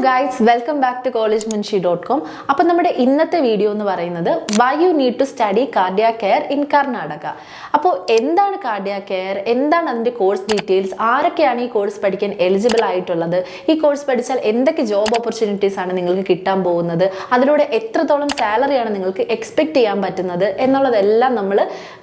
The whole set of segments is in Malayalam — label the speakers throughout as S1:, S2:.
S1: guys, welcome back to collegemunshi.com. അപ്പോൾ നമ്മുടെ ഇന്നത്തെ വീഡിയോ എന്ന് പറയുന്നത് why you need to study cardiac care in Karnataka. അപ്പോൾ എന്താണ് cardiac care, എന്താണ് അതിന്റെ കോഴ്സ് ഡീറ്റെയിൽസ്, ആരൊക്കെയാണ് ഈ കോഴ്സ് പഠിക്കാൻ എലിജിബിൾ ആയിട്ടുള്ളത്, ഈ കോഴ്സ് പഠിച്ചാൽ എന്തൊക്കെ ജോബ് ഓപ്പർച്യൂണിറ്റീസ് ആണ് നിങ്ങൾക്ക് കിട്ടാൻ പോകുന്നത്, അതിലൂടെ എത്രത്തോളം സാലറിയാണ് നിങ്ങൾക്ക് എക്സ്പെക്ട് ചെയ്യാൻ പറ്റുന്നത് എന്നുള്ളതെല്ലാം നമ്മൾ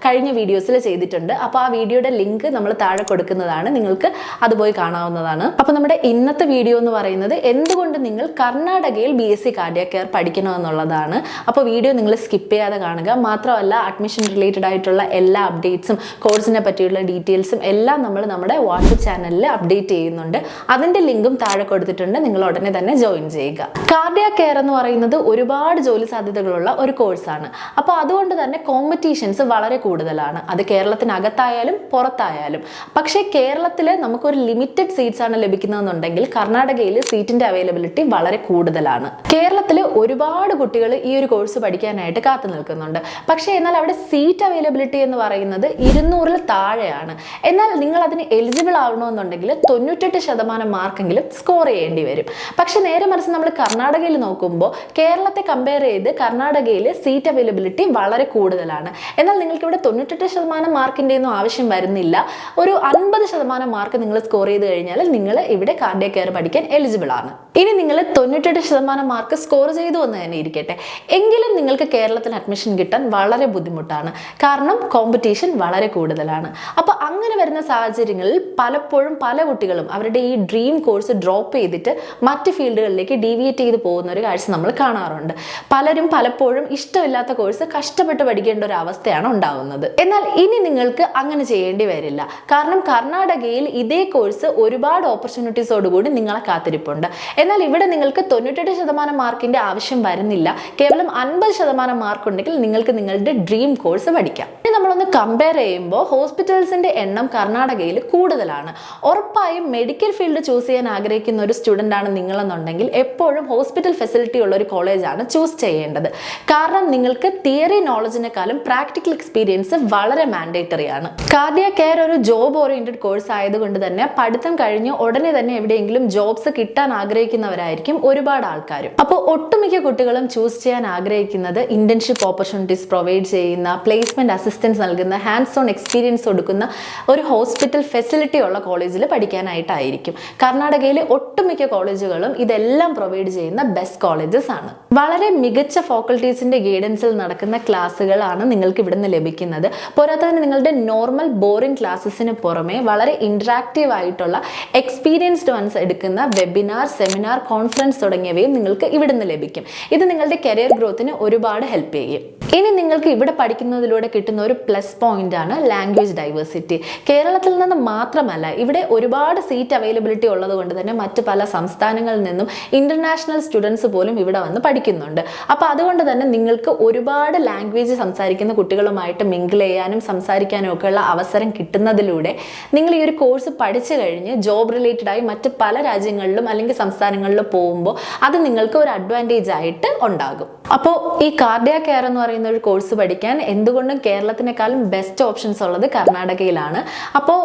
S1: കഴിഞ്ഞ വീഡിയോസിൽ ചെയ്തിട്ടുണ്ട്. അപ്പോൾ ആ വീഡിയോയുടെ ലിങ്ക് നമ്മൾ താഴെ കൊടുക്കുന്നതാണ്, നിങ്ങൾക്ക് അത് പോയി കാണാവുന്നതാണ്. അപ്പോൾ നമ്മുടെ ഇന്നത്തെ വീഡിയോ എന്ന് പറയുന്നത് എന്തുകൊണ്ട് നിങ്ങൾ കർണാടകയിൽ BSc കാർഡിയാക് കെയർ പഠിക്കണമെന്നുള്ളതാണ്. അപ്പോൾ വീഡിയോ നിങ്ങൾ സ്കിപ്പ് ചെയ്യാതെ കാണുക. മാത്രമല്ല അഡ്മിഷൻ റിലേറ്റഡ് ആയിട്ടുള്ള എല്ലാ അപ്ഡേറ്റ്സും കോഴ്സിനെ പറ്റിയുള്ള ഡീറ്റെയിൽസും എല്ലാം നമ്മൾ നമ്മുടെ വാട്സപ്പ് ചാനലിൽ അപ്ഡേറ്റ് ചെയ്യുന്നുണ്ട്. അതിൻ്റെ ലിങ്കും താഴെ കൊടുത്തിട്ടുണ്ട്, നിങ്ങൾ ഉടനെ തന്നെ ജോയിൻ ചെയ്യുക. കാർഡിയാക് കെയർ എന്ന് പറയുന്നത് ഒരുപാട് ജോലി സാധ്യതകളുള്ള ഒരു കോഴ്സാണ്. അപ്പോൾ അതുകൊണ്ട് തന്നെ കോമ്പറ്റീഷൻസ് വളരെ കൂടുതലാണ്, അത് കേരളത്തിനകത്തായാലും പുറത്തായാലും. പക്ഷേ കേരളത്തിൽ നമുക്കൊരു ലിമിറ്റഡ് സീറ്റ്സ് ആണ് ലഭിക്കുന്നതെന്നുണ്ടെങ്കിൽ കർണാടകയിൽ സീറ്റിന്റെ അവൈലബിലിറ്റി വളരെ കൂടുതലാണ്. കേരളത്തിൽ ഒരുപാട് കുട്ടികൾ ഈ ഒരു കോഴ്സ് പഠിക്കാനായിട്ട് കാത്തു നിൽക്കുന്നുണ്ട്. പക്ഷേ എന്നാൽ അവിടെ സീറ്റ് അവൈലബിലിറ്റി എന്ന് പറയുന്നത് 200-ൽ താഴെയാണ്. എന്നാൽ നിങ്ങൾ അതിന് എലിജിബിൾ ആവണമെന്നുണ്ടെങ്കിൽ 98% മാർക്കെങ്കിലും സ്കോർ ചെയ്യേണ്ടി വരും. പക്ഷെ നേരെ മറിച്ച് നമ്മൾ കർണാടകയിൽ നോക്കുമ്പോൾ കേരളത്തെ കമ്പയർ ചെയ്ത് കർണാടകയിൽ സീറ്റ് അവൈലബിലിറ്റി വളരെ കൂടുതലാണ്. എന്നാൽ നിങ്ങൾക്ക് ഇവിടെ 98% മാർക്കിൻ്റെ ഒന്നും ആവശ്യം വരുന്നില്ല. ഒരു 50% മാർക്ക് നിങ്ങൾ സ്കോർ ചെയ്ത് കഴിഞ്ഞാൽ നിങ്ങൾ ഇവിടെ കാർഡിയാക് കെയർ പഠിക്കാൻ എലിജിബിൾ ആണ്. ഇനി നിങ്ങൾ 98% മാർക്ക് സ്കോർ ചെയ്തു എന്ന് തന്നെ ഇരിക്കട്ടെ, എങ്കിലും നിങ്ങൾക്ക് കേരളത്തിൽ അഡ്മിഷൻ കിട്ടാൻ വളരെ ബുദ്ധിമുട്ടാണ്. കാരണം കോമ്പറ്റീഷൻ വളരെ കൂടുതലാണ്. അപ്പോൾ അങ്ങനെ വരുന്ന സാഹചര്യങ്ങളിൽ പലപ്പോഴും പല കുട്ടികളും അവരുടെ ഈ ഡ്രീം കോഴ്സ് ഡ്രോപ്പ് ചെയ്തിട്ട് മറ്റ് ഫീൽഡുകളിലേക്ക് ഡീവിയേറ്റ് ചെയ്ത് പോകുന്ന ഒരു കാഴ്ച നമ്മൾ കാണാറുണ്ട്. പലരും പലപ്പോഴും ഇഷ്ടമില്ലാത്ത കോഴ്സ് കഷ്ടപ്പെട്ട് പഠിക്കേണ്ട ഒരു അവസ്ഥയാണ് ഉണ്ടാവുന്നത്. എന്നാൽ ഇനി നിങ്ങൾക്ക് അങ്ങനെ ചെയ്യേണ്ടി വരില്ല. കാരണം കർണാടകയിൽ ഇതേ കോഴ്സ് ഒരുപാട് ഓപ്പർച്യൂണിറ്റീസോടുകൂടി നിങ്ങളെ കാത്തിരിപ്പുണ്ട്. എന്നാൽ ഇവിടെ നിങ്ങൾക്ക് 98% മാർക്കിന്റെ ആവശ്യം വരുന്നില്ല. കേവലം 50% മാർക്ക് ഉണ്ടെങ്കിൽ നിങ്ങൾക്ക് നിങ്ങളുടെ ഡ്രീം കോഴ്സ് പഠിക്കാം. ഇനി നമ്മളൊന്ന് കമ്പയർ ചെയ്യുമ്പോൾ ഹോസ്പിറ്റൽസിന്റെ എണ്ണം കർണാടകയിൽ കൂടുതലാണ്. ഉറപ്പായും മെഡിക്കൽ ഫീൽഡ് ചൂസ് ചെയ്യാൻ ആഗ്രഹിക്കുന്ന ഒരു സ്റ്റുഡൻ്റ് ആണ് നിങ്ങളെന്നുണ്ടെങ്കിൽ എപ്പോഴും ഹോസ്പിറ്റൽ ഫെസിലിറ്റി ഉള്ള ഒരു കോളേജാണ് ചൂസ് ചെയ്യേണ്ടത്. കാരണം നിങ്ങൾക്ക് തിയറി നോളജിനെക്കാളും പ്രാക്ടിക്കൽ എക്സ്പീരിയൻസ് വളരെ മാൻഡേറ്ററി ആണ്. കാർഡിയാക് കെയർ ഒരു ജോബ് ഓറിയന്റഡ് കോഴ്സ് ആയതുകൊണ്ട് തന്നെ പഠിത്തം കഴിഞ്ഞ് ഉടനെ തന്നെ എവിടെയെങ്കിലും ജോബ്സ് കിട്ടാൻ ആഗ്രഹിക്കുന്നവരായിരിക്കും ഒരുപാട് ആൾക്കാരും. അപ്പോൾ ഒട്ടുമിക്ക കുട്ടികളും ചൂസ് ചെയ്യാൻ ആഗ്രഹിക്കുന്നത് ഇന്റേൺഷിപ്പ് ഓപ്പർച്യൂണിറ്റീസ് പ്രൊവൈഡ് ചെയ്യുന്ന, പ്ലേസ്മെന്റ് അസിസ്റ്റൻസ് നൽകുന്ന, ഹാൻഡ്സ് ഓൺ എക്സ്പീരിയൻസ് കൊടുക്കുന്ന ഒരു ഹോസ്പിറ്റൽ ഫെസിലിറ്റി ഉള്ള കോളേജിൽ പഠിക്കാനായിട്ടായിരിക്കും. കർണാടകയിലെ ഒട്ടുമിക്ക കോളേജുകളും ഇതെല്ലാം പ്രൊവൈഡ് ചെയ്യുന്ന ബെസ്റ്റ് കോളേജസ് ആണ്. വളരെ മികച്ച ഫാക്കൽറ്റീസിന്റെ ഗൈഡൻസിൽ നടക്കുന്ന ക്ലാസ്സുകളാണ് നിങ്ങൾക്ക് ഇവിടുന്ന് ലഭിക്കുന്നത്. പോരാത്തതിന് നിങ്ങളുടെ നോർമൽ ബോറിംഗ് ക്ലാസ്സസിന് പുറമെ വളരെ ഇന്ററാക്റ്റീവ് ആയിട്ടുള്ള എക്സ്പീരിയൻസ്ഡ് വൺസ് എടുക്കുന്ന വെബിനാർ, സെമിനാർ, കോൺഫറൻസ് തുടങ്ങിയവയും നിങ്ങൾക്ക് ഇവിടുന്ന് ലഭിക്കും. ഇത് നിങ്ങളുടെ കരിയർ ഗ്രോത്തിന് ഒരുപാട് ഹെൽപ്പ് ചെയ്യും. ഇനി നിങ്ങൾക്ക് ഇവിടെ പഠിക്കുന്നതിലൂടെ കിട്ടുന്ന ഒരു പ്ലസ് പോയിന്റ് ആണ് ലാംഗ്വേജ് ഡൈവേഴ്സിറ്റി. കേരളത്തിൽ നിന്ന് മാത്രമല്ല, ഇവിടെ ഒരുപാട് സീറ്റ് അവൈലബിലിറ്റി ഉള്ളത് കൊണ്ട് തന്നെ മറ്റ് പല സംസ്ഥാനങ്ങളിൽ നിന്നും ഇന്റർനാഷണൽ സ്റ്റുഡൻസ് പോലും ഇവിടെ വന്ന് പഠിക്കുന്നുണ്ട്. അപ്പോൾ അതുകൊണ്ട് തന്നെ നിങ്ങൾക്ക് ഒരുപാട് ലാംഗ്വേജ് സംസാരിക്കുന്ന കുട്ടികളുമായിട്ട് മിങ്കിൾ ചെയ്യാനും സംസാരിക്കാനും ഒക്കെയുള്ള അവസരം കിട്ടുന്നതിലൂടെ നിങ്ങൾ ഈ ഒരു കോഴ്സ് പഠിച്ചു കഴിഞ്ഞ് ജോബ് റിലേറ്റഡ് ആയി മറ്റ് പല രാജ്യങ്ങളിലും അല്ലെങ്കിൽ സംസ്ഥാനങ്ങളിലും പോകുമ്പോൾ അത് നിങ്ങൾക്ക് ഒരു അഡ്വാൻറ്റേജ് ആയിട്ട് ഉണ്ടാകും. അപ്പോൾ ഈ കാർഡിയാക് കെയർ എന്ന് പറയുന്ന ഒരു കോഴ്സ് പഠിക്കാൻ എന്തുകൊണ്ടും കേരളത്തിനേക്കാളും ബെസ്റ്റ് ഓപ്ഷൻസ് ഉള്ളത് കർണാടകയിലാണ്. അപ്പോൾ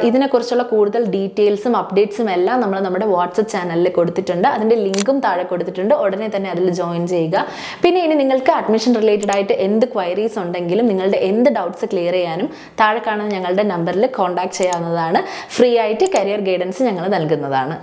S1: ഇതിനെക്കുറിച്ചുള്ള കൂടുതൽ ഡീറ്റെയിൽസും അപ്ഡേറ്റ്സും എല്ലാം നമ്മൾ നമ്മുടെ വാട്സപ്പ് ചാനലിൽ കൊടുത്തിട്ടുണ്ട്. അതിൻ്റെ ലിങ്കും താഴെ കൊടുത്തിട്ടുണ്ട്, ഉടനെ തന്നെ അതിൽ ജോയിൻ ചെയ്യുക. പിന്നെ ഇനി നിങ്ങൾക്ക് അഡ്മിഷൻ റിലേറ്റഡ് ആയിട്ട് എന്ത് ക്വയറീസ് ഉണ്ടെങ്കിലും നിങ്ങളുടെ എന്ത് ഡൗട്ട്സ് ക്ലിയർ ചെയ്യാനും താഴെ കാണുന്ന ഞങ്ങളുടെ നമ്പറിൽ കോൺടാക്ട് ചെയ്യാവുന്നതാണ്. ഫ്രീ ആയിട്ട് കരിയർ ഗൈഡൻസ് ഞങ്ങൾ നൽകുന്നതാണ്.